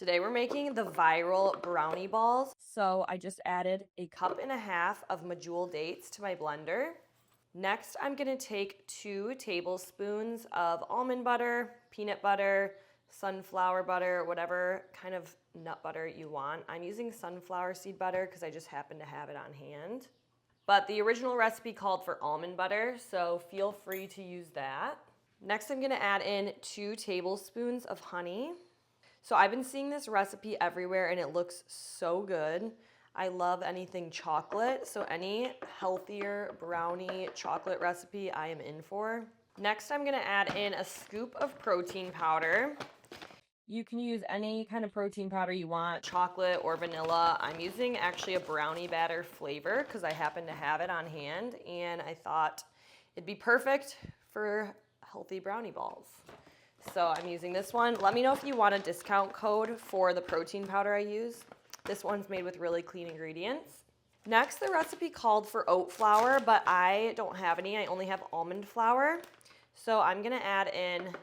Today we're making the viral brownie balls. So I just added a 1.5 cups of medjool dates to my blender. Next, I'm gonna take 2 tablespoons of almond butter, peanut butter, sunflower butter, whatever kind of nut butter you want. I'm using sunflower seed butter because I just happen to have it on hand. But the original recipe called for almond butter, so feel free to use that. Next, I'm gonna add in 2 tablespoons of honey. So I've been seeing this recipe everywhere and it looks so good. I love anything chocolate, so any healthier brownie chocolate recipe I am in for. Next, I'm gonna add in a scoop of protein powder. You can use any kind of protein powder you want, chocolate or vanilla. I'm using actually a brownie batter flavor because I happen to have it on hand and I thought it'd be perfect for healthy brownie balls. So I'm using this one. Let me know if you want a discount code for the protein powder I use. This one's made with really clean ingredients. Next, the recipe called for oat flour, but I don't have any. I only have almond flour. So I'm gonna add in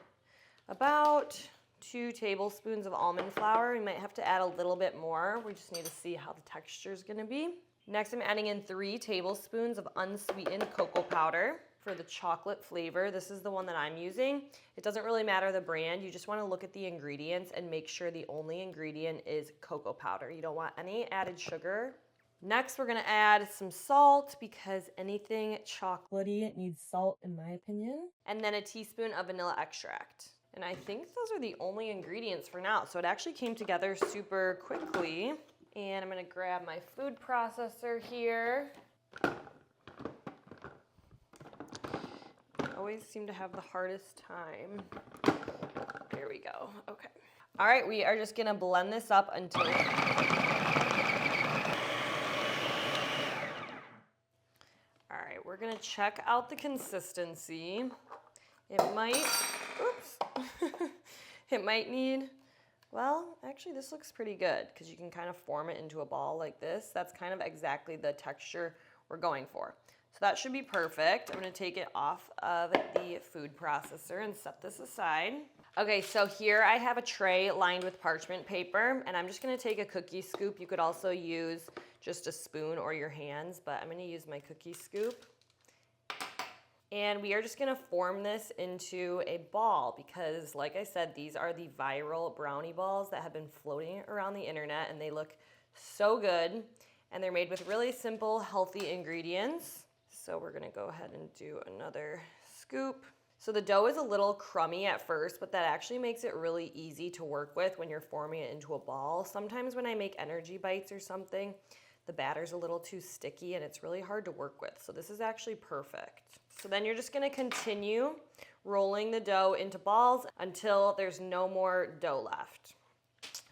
about 2 tablespoons of almond flour. We might have to add a little bit more. We just need to see how the texture is gonna be. Next, I'm adding in 3 tablespoons of unsweetened cocoa powder for the chocolate flavor. This is the one that I'm using. It doesn't really matter the brand. You just want to look at the ingredients and make sure the only ingredient is cocoa powder. You don't want any added sugar. Next, we're going to add some salt because anything chocolatey needs salt in my opinion. And then a teaspoon of vanilla extract. And I think those are the only ingredients for now. So it actually came together super quickly. And I'm going to grab my food processor here. Always seem to have the hardest time. There we go. Okay. All right, we are just gonna blend this up until. All right, we're gonna check out the consistency. It might, oops, it might need, well, actually this looks pretty good because you can kind of form it into a ball like this. That's kind of exactly the texture we're going for. So that should be perfect. I'm gonna take it off of the food processor and set this aside. Okay, so here I have a tray lined with parchment paper and I'm just gonna take a cookie scoop. You could also use just a spoon or your hands, but I'm gonna use my cookie scoop. And we are just gonna form this into a ball because like I said, these are the viral brownie balls that have been floating around the internet and they look so good. And they're made with really simple, healthy ingredients. So we're gonna go ahead and do another scoop. So the dough is a little crummy at first, but that actually makes it really easy to work with when you're forming it into a ball. Sometimes when I make energy bites or something, the batter's a little too sticky and it's really hard to work with. So this is actually perfect. So then you're just gonna continue rolling the dough into balls until there's no more dough left.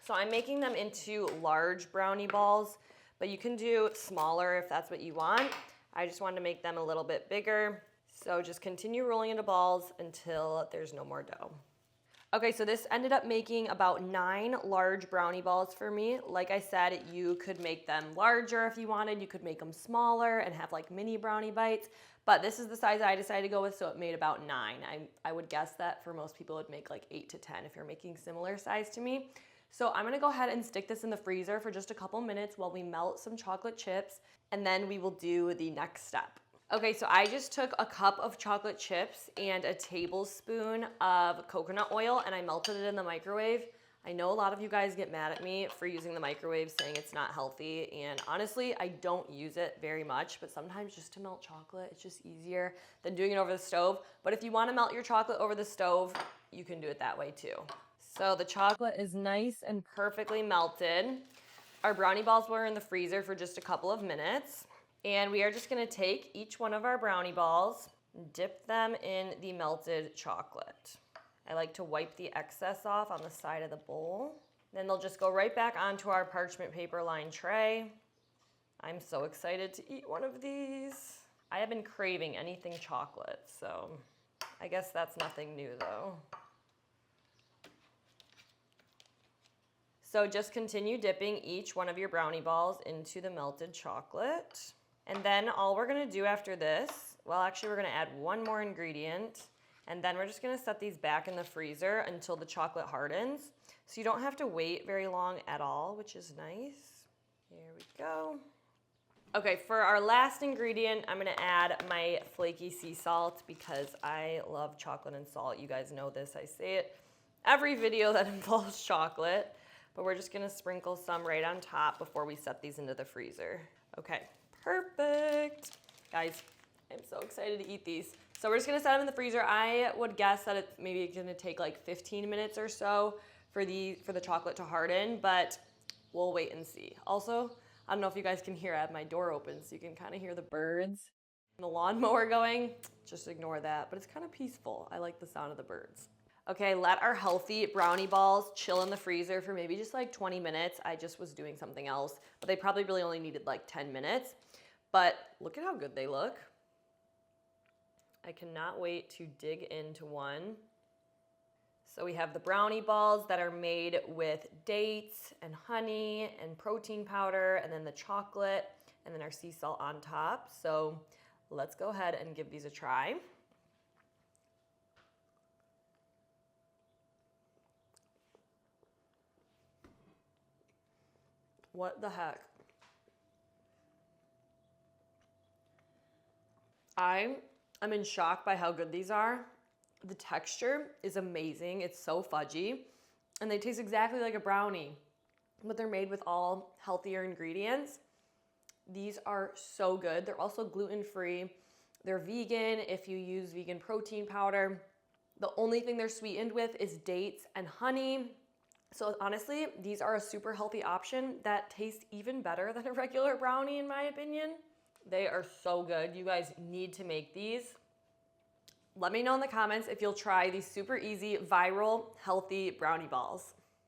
So I'm making them into large brownie balls, but you can do smaller if that's what you want. I just wanted to make them a little bit bigger. So just continue rolling into balls until there's no more dough. Okay, so this ended up making about 9 large brownie balls for me. Like I said, you could make them larger if you wanted. You could make them smaller and have like mini brownie bites. But this is the size I decided to go with, so it made about 9. I would guess that for most people it would make like 8 to 10 if you're making similar size to me. So I'm gonna go ahead and stick this in the freezer for just a couple minutes while we melt some chocolate chips, and then we will do the next step. Okay, so I just took a cup of chocolate chips and a tablespoon of coconut oil and I melted it in the microwave. I know a lot of you guys get mad at me for using the microwave saying it's not healthy, and honestly, I don't use it very much, but sometimes just to melt chocolate, it's just easier than doing it over the stove. But if you wanna melt your chocolate over the stove, you can do it that way too. So the chocolate is nice and perfectly melted. Our brownie balls were in the freezer for just a couple of minutes. And we are just gonna take each one of our brownie balls, dip them in the melted chocolate. I like to wipe the excess off on the side of the bowl. Then they'll just go right back onto our parchment paper lined tray. I'm so excited to eat one of these. I have been craving anything chocolate, so I guess that's nothing new though. So just continue dipping each one of your brownie balls into the melted chocolate. And then all we're gonna do after this, well, actually we're gonna add one more ingredient, and then we're just gonna set these back in the freezer until the chocolate hardens. So you don't have to wait very long at all, which is nice. Here we go. Okay, for our last ingredient, I'm gonna add my flaky sea salt because I love chocolate and salt. You guys know this, I say it every video that involves chocolate, but we're just gonna sprinkle some right on top before we set these into the freezer. Okay, perfect. Guys, I'm so excited to eat these. So we're just gonna set them in the freezer. I would guess that it's maybe gonna take like 15 minutes or so for the chocolate to harden, but we'll wait and see. Also, I don't know if you guys can hear, I have my door open so you can kind of hear the birds and the lawnmower going. Just ignore that, but it's kind of peaceful. I like the sound of the birds. Okay, let our healthy brownie balls chill in the freezer for maybe just like 20 minutes. I just was doing something else, but they probably really only needed like 10 minutes. But look at how good they look. I cannot wait to dig into one. So we have the brownie balls that are made with dates and honey and protein powder, and then the chocolate, and then our sea salt on top. So let's go ahead and give these a try. What the heck? I am in shock by how good these are. The texture is amazing. It's so fudgy, and they taste exactly like a brownie, but they're made with all healthier ingredients. These are so good. They're also gluten-free. They're vegan if you use vegan protein powder. The only thing they're sweetened with is dates and honey. So honestly, these are a super healthy option that tastes even better than a regular brownie in my opinion. They are so good. You guys need to make these. Let me know in the comments if you'll try these super easy, viral, healthy brownie balls.